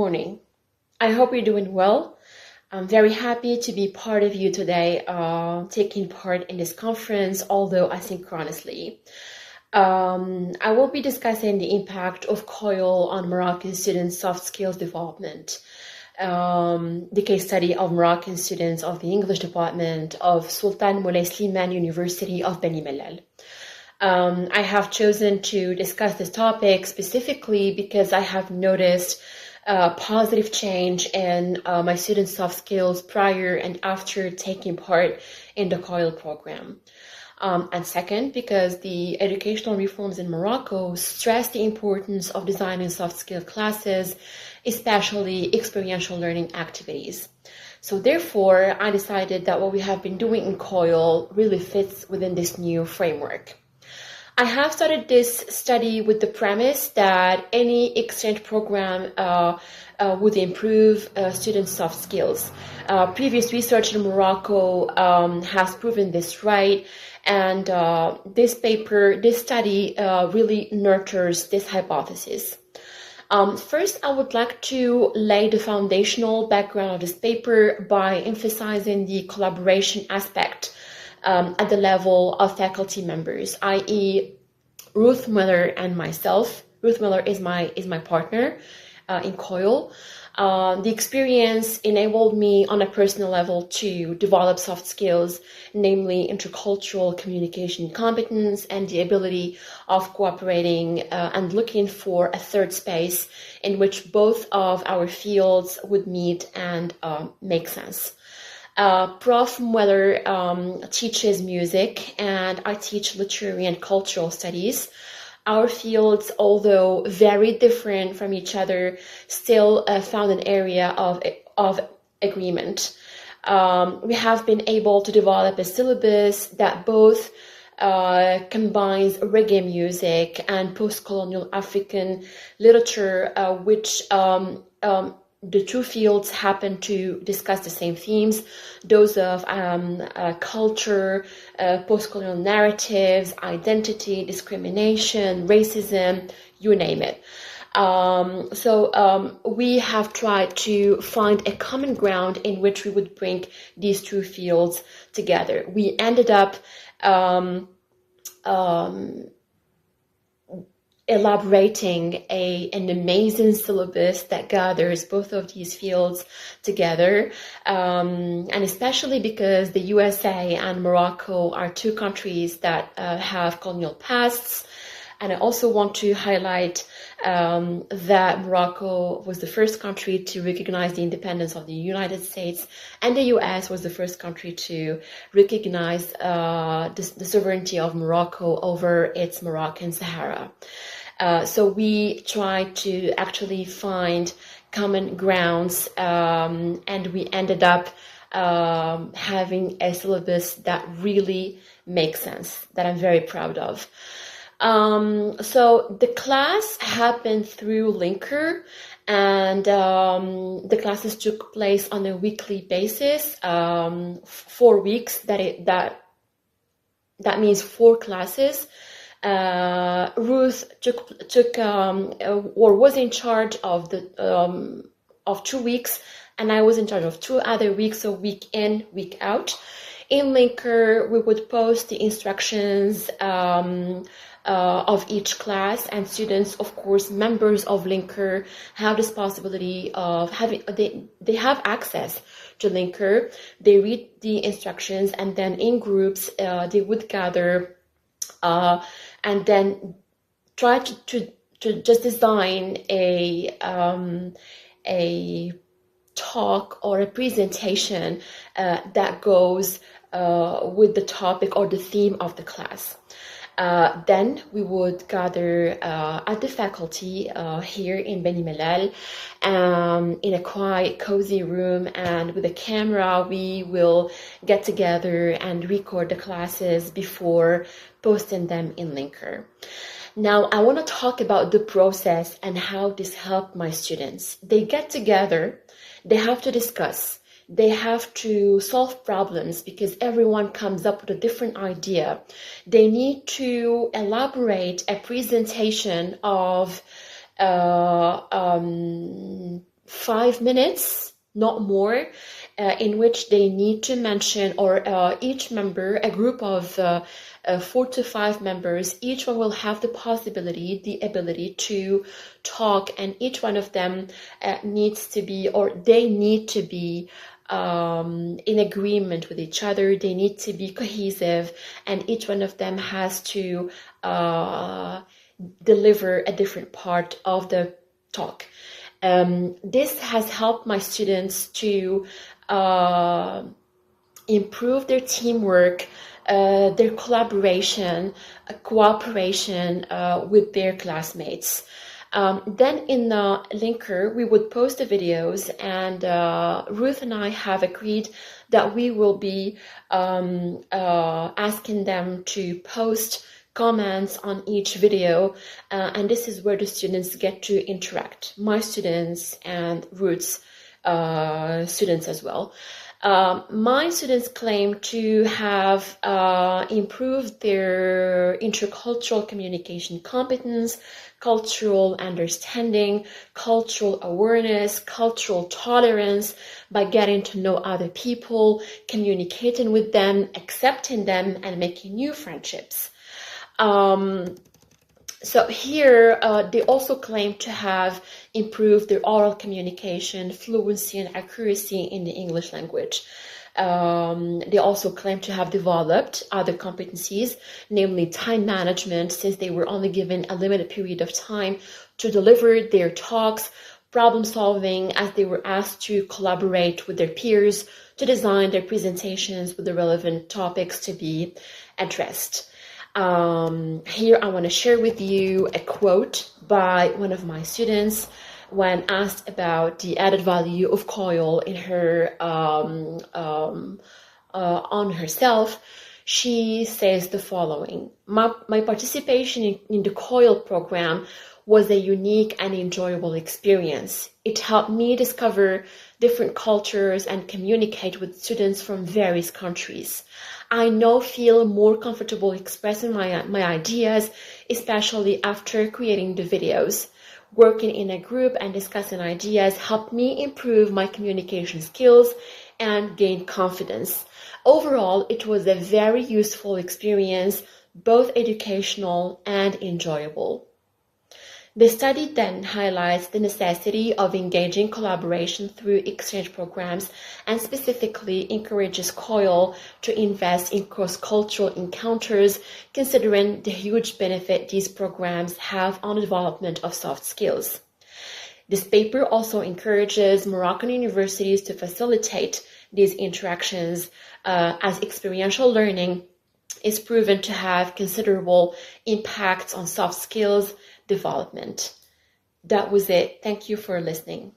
morning. I hope you're doing well. I'm very happy to be part of you today, taking part in this conference, although asynchronously. I will be discussing the impact of COIL on Moroccan students' soft skills development. The case study of Moroccan students of the English department of Sultan Moulay Slimane University of Beni Mellal. I have chosen to discuss this topic specifically because I have noticed positive change in my students' soft skills prior and after taking part in the COIL program. And second, because the educational reforms in Morocco stress the importance of designing soft skill classes, especially experiential learning activities. So therefore, I decided that what we have been doing in COIL really fits within this new framework. I have started this study with the premise that any exchange program would improve students' soft skills. Previous research in Morocco has proven this right, and this study really nurtures this hypothesis. First, I would like to lay the foundational background of this paper by emphasizing the collaboration aspect at the level of faculty members, i.e. Ruth Miller and myself. Ruth Miller is my partner in COIL. The experience enabled me on a personal level to develop soft skills, namely intercultural communication competence and the ability of cooperating and looking for a third space in which both of our fields would meet and make sense. Prof. Mueller teaches music, and I teach literary and cultural studies. Our fields, although very different from each other, still found an area of agreement. We have been able to develop a syllabus that both combines reggae music and post-colonial African literature, which the two fields happen to discuss the same themes, those of culture, post-colonial narratives, identity, discrimination, racism, you name it. So we have tried to find a common ground in which we would bring these two fields together. We ended up elaborating an amazing syllabus that gathers both of these fields together, and especially because the USA and Morocco are two countries that have colonial pasts. And I also want to highlight that Morocco was the first country to recognize the independence of the United States, and the US was the first country to recognize the sovereignty of Morocco over its Moroccan Sahara. So we tried to actually find common grounds, and we ended up having a syllabus that really makes sense, that I'm very proud of. So the class happened through Linker, and the classes took place on a weekly basis, 4 weeks. That means 4 classes. Ruth took or was in charge of the of 2 weeks, and I was in charge of 2 other weeks, so week in, week out. In Linker, we would post the instructions of each class, and students, of course, members of Linker, have this possibility of having, they have access to Linker. They read the instructions, and then in groups, they would gather and then try to just design a talk or a presentation that goes with the topic or the theme of the class. Then we would gather at the faculty here in Beni Mellal, in a quiet, cozy room, and with a camera we will get together and record the classes before posting them in Linker. Now I want to talk about the process and how this helped my students. They get together, they have to discuss, they have to solve problems because everyone comes up with a different idea. They need to elaborate a presentation of 5 minutes, not more, in which they need to mention, or each member, a group of 4 to 5 members, each one will have the possibility, the ability to talk, and each one of them needs to be, or they need to be in agreement with each other. They need to be cohesive, and each one of them has to deliver a different part of the talk. This has helped my students to improve their teamwork, their collaboration, cooperation with their classmates. Then in the linker, we would post the videos, and Ruth and I have agreed that we will be asking them to post comments on each video, and this is where the students get to interact, my students and Ruth's students as well. My students claim to have improved their intercultural communication competence, cultural understanding, cultural awareness, cultural tolerance by getting to know other people, communicating with them, accepting them, and making new friendships. So here, they also claim to have improved their oral communication, fluency, and accuracy in the English language. They also claim to have developed other competencies, namely time management, since they were only given a limited period of time to deliver their talks, problem solving, as they were asked to collaborate with their peers to design their presentations with the relevant topics to be addressed. Here I want to share with you a quote by one of my students when asked about the added value of COIL in her on herself. She says the following: my participation in the COIL program was a unique and enjoyable experience. It helped me discover different cultures and communicate with students from various countries. I now feel more comfortable expressing my ideas, especially after creating the videos. Working in a group and discussing ideas helped me improve my communication skills and gain confidence. Overall, it was a very useful experience, both educational and enjoyable. The study then highlights the necessity of engaging collaboration through exchange programs and specifically encourages COIL to invest in cross-cultural encounters, considering the huge benefit these programs have on the development of soft skills. This paper also encourages Moroccan universities to facilitate these interactions as experiential learning is proven to have considerable impacts on soft skills development. That was it. Thank you for listening.